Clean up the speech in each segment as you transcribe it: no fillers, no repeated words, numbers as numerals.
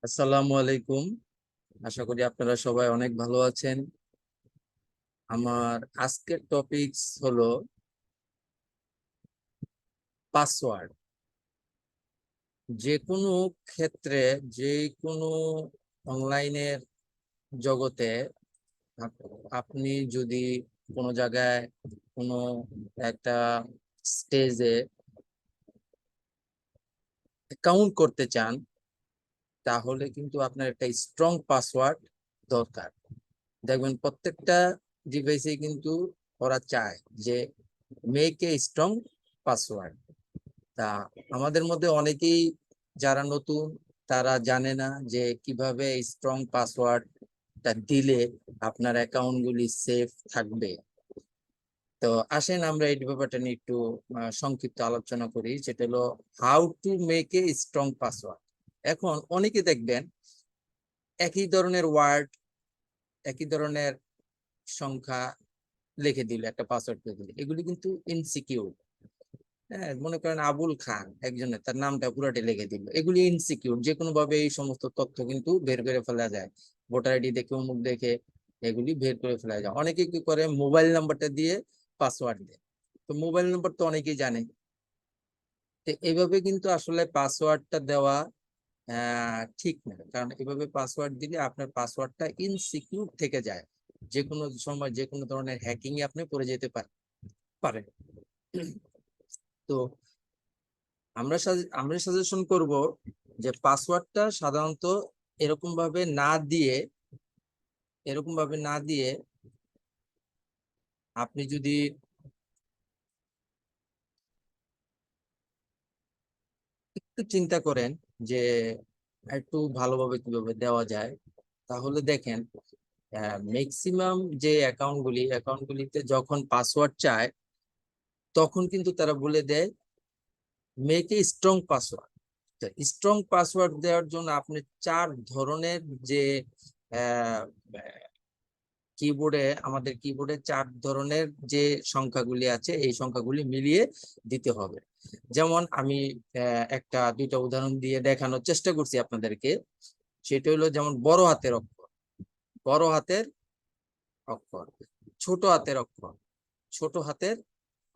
আসসালামু আলাইকুম। আশা করি আপনারা সবাই অনেক ভালো আছেন। আমার আজকের টপিকস হলো পাসওয়ার্ড। যে কোনো ক্ষেত্রে, যে কোনো অনলাইনের জগতে আপনি যদি কোনো জায়গায় কোনো একটা স্টেজে অ্যাকাউন্ট করতে চান, তাহলে কিন্তু আপনার একটা স্ট্রং পাসওয়ার্ড দরকার। দেখবেন প্রত্যেকটা ডিভাইসে কিন্তু ওরা চায় যে মেক এ স্ট্রং পাসওয়ার্ড। তা আমাদের মধ্যে অনেকেই যারা নতুন, তারা জানে না যে কিভাবে স্ট্রং পাসওয়ার্ডটা দিলে আপনার অ্যাকাউন্টগুলি সেফ থাকবে। তো আসেন আমরা এই ব্যাপারটা নিয়ে একটু সংক্ষিপ্ত আলোচনা করি, যেটা হলো how to make a strong password. এখন অনেকে দেখবেন একই ধরনের ওয়ার্ড, একই ধরনের সংখ্যা লিখে দিল, একটা পাসওয়ার্ড লিখে দিল, এগুলি কিন্তু ইনসিকিউর। হ্যাঁ, মনে করেন আবুল খান একজনের, তার নামটা পুরাটি লিখে দিল, এগুলি ইনসিকিউর। যে কোনো ভাবে এই সমস্ত তথ্য কিন্তু বের করে ফেলা যায়। ভোটার আইডি দেখে, অমুক দেখে এগুলি বের করে ফেলা যায়। অনেকে কি করে, মোবাইল নাম্বারটা দিয়ে পাসওয়ার্ড দেয়। তো মোবাইল নাম্বার তো অনেকেই জানে। তো এইভাবে কিন্তু আসলে পাসওয়ার্ডটা দেওয়া ঠিক না, কারণ এভাবে পাসওয়ার্ড দিলে আপনার পাসওয়ার্ডটা ইনসিকিউর থেকে যায়। যে কোনো সময় যে কোনো ধরনের হ্যাকিং এ আপনি পড়ে যেতে পারেন। তো আমরা সাজেশন করব যে পাসওয়ার্ডটা সাধারণত এরকম ভাবে না দিয়ে এরকম ভাবে না দিয়ে আপনি যদি একটু চিন্তা করেন যে একটু ভালোভাবে কিভাবে দেওয়া যায়, তাহলে দেখেন ম্যাক্সিমাম যে অ্যাকাউন্টগুলিতে যখন পাসওয়ার্ড চায়, তখন কিন্তু তারা বলে দেয় make a strong password. Strong password দেওয়ার জন্য আপনি 4 ধরনের যে আমাদের কিবোর্ডে 4 ধরনের যে সংখ্যাগুলি আছে, এই সংখ্যাগুলি মিলিয়ে দিতে হবে। যেমন আমি একটা দুইটা উদাহরণ দিয়ে দেখানোর চেষ্টা করছি আপনাদেরকে। সেটা হলো যেমন বড় হাতের অক্ষর, বড় হাতের অক্ষর, ছোট হাতের অক্ষর, ছোট হাতের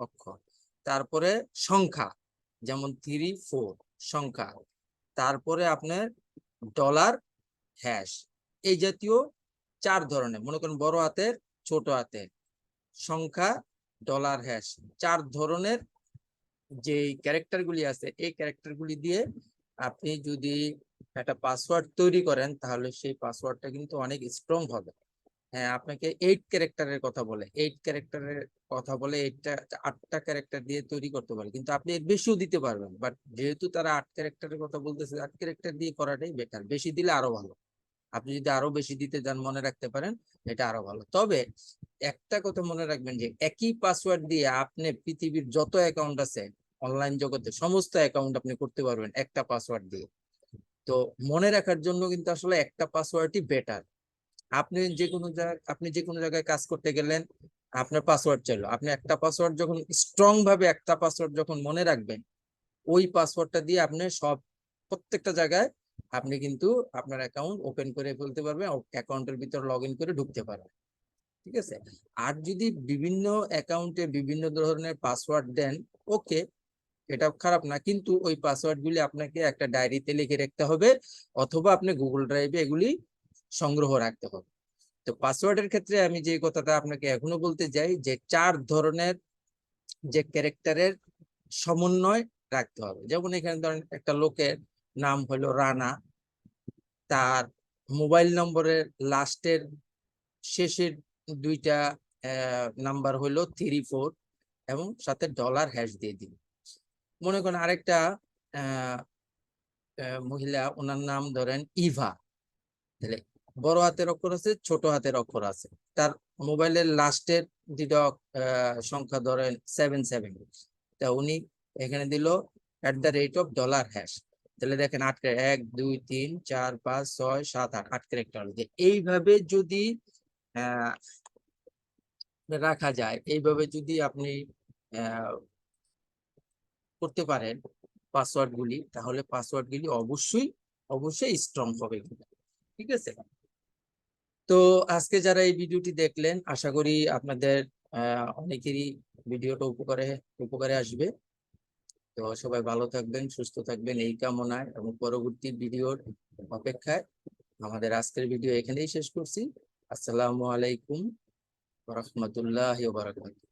অক্ষর, তারপরে সংখ্যা, যেমন 3 4 সংখ্যা, তারপরে আপনার ডলার, হ্যাশ, এই জাতীয় 4 ধরনের, মনে করেন বড় হাতের, ছোট হাতের, সংখ্যা, ডলার, হ্যাশ, 4 ধরনের যে ক্যারেক্টার গুলি আছে, এই ক্যারেক্টার গুলি দিয়ে আপনি যদি একটা পাসওয়ার্ড তৈরি করেন, তাহলে সেই পাসওয়ার্ডটা কিন্তু অনেক স্ট্রং হবে। হ্যাঁ, আপনাকে 8 ক্যারেক্টারের কথা বলে, 8টা ক্যারেক্টার দিয়ে তৈরি করতে পারে, কিন্তু আপনি এর বেশিও দিতে পারবেন। বাট যেহেতু তারা 8 ক্যারেক্টারের কথা বলতেছে, 8 ক্যারেক্টার দিয়ে করাটাই বেটার। বেশি দিলে আরো ভালো। আপনি যদি আরো বেশি দিতে যান, মনে রাখতে পারেন, এটা আরো ভালো। তবে একটা কথা মনে রাখবেন যে একই পাসওয়ার্ড দিয়ে আপনি পৃথিবীর যত অ্যাকাউন্ট আছে অনলাইন জগতে, সমস্ত অ্যাকাউন্ট আপনি করতে পারবেন একটা পাসওয়ার্ড দিয়ে। তো মনে রাখার জন্য কিন্তু আসলে একটা পাসওয়ার্ডই বেটার। আপনি যে কোনো জায়গায় কাজ করতে গেলেন, আপনার পাসওয়ার্ড চাইলো, আপনি একটা পাসওয়ার্ড যখন স্ট্রং ভাবে একটা পাসওয়ার্ড যখন মনে রাখবেন, ওই পাসওয়ার্ডটা দিয়ে আপনি প্রত্যেকটা জায়গায় আপনি কিন্তু আপনার অ্যাকাউন্ট ওপেন করে ফেলতে পারবেন, অ্যাকাউন্টের ভিতর লগ ইন করে ঢুকতে পারবেন। ঠিক আছে। আর যদি বিভিন্ন অ্যাকাউন্টে বিভিন্ন ধরনের পাসওয়ার্ড দেন, ওকে, এটা খারাপ না, কিন্তু ওই পাসওয়ার্ড গুলি আপনাকে একটা ডায়েরিতে লিখে রাখতে হবে, অথবা আপনি গুগল ড্রাইভে এগুলি সংগ্রহ রাখতে হবে। তো পাসওয়ার্ডের ক্ষেত্রে আমি যে কথাটা আপনাকে এখনো বলতে চাই, যে 4 ধরনের যে ক্যারেক্টারের সমন্বয় রাখতে হবে। যেমন এখানে ধরেন একটা লোকের নাম হলো রানা, তার মোবাইল নম্বরের লাস্টের শেষের দুইটা নাম্বার হলো 3 4, এবং সাথে ডলার হ্যাশ দিয়ে দিন। মনে করেন আরেকটা আহ মহিলা, ওনার নাম ধরেন ইভা, তাহলে বড় হাতের অক্ষর আছে, ছোট হাতের অক্ষর আছে, তার মোবাইলের লাস্টের দুটো সংখ্যা ধরেন 7 7, তা উনি এখানে দিল @ডলার হ্যাশ। তাহলে দেখেন 8, 1 2 3 4 5 6 7 8, 8 ক্যারেক্টার। এইভাবে যদি আহ রাখা যায়, এইভাবে যদি আপনি আহ করতে পারেন পাসওয়ার্ড গুলি, তাহলে পাসওয়ার্ড গুলি অবশ্যই অবশ্যই স্ট্রং হবে কিনা। ঠিক আছে, তো আজকে যারা এই ভিডিওটি দেখলেন আশা করি আপনাদের অনেকেরই ভিডিওটা উপকারে উপকারে আসবে। তো সবাই ভালো থাকবেন, সুস্থ থাকবেন এই কামনায় এবং পরবর্তী ভিডিওর অপেক্ষায় আমাদের আজকের ভিডিও এখানেই শেষ করছি। আসসালামু আলাইকুম ওয়া রাহমাতুল্লাহি ওয়া বারাকাতুহু।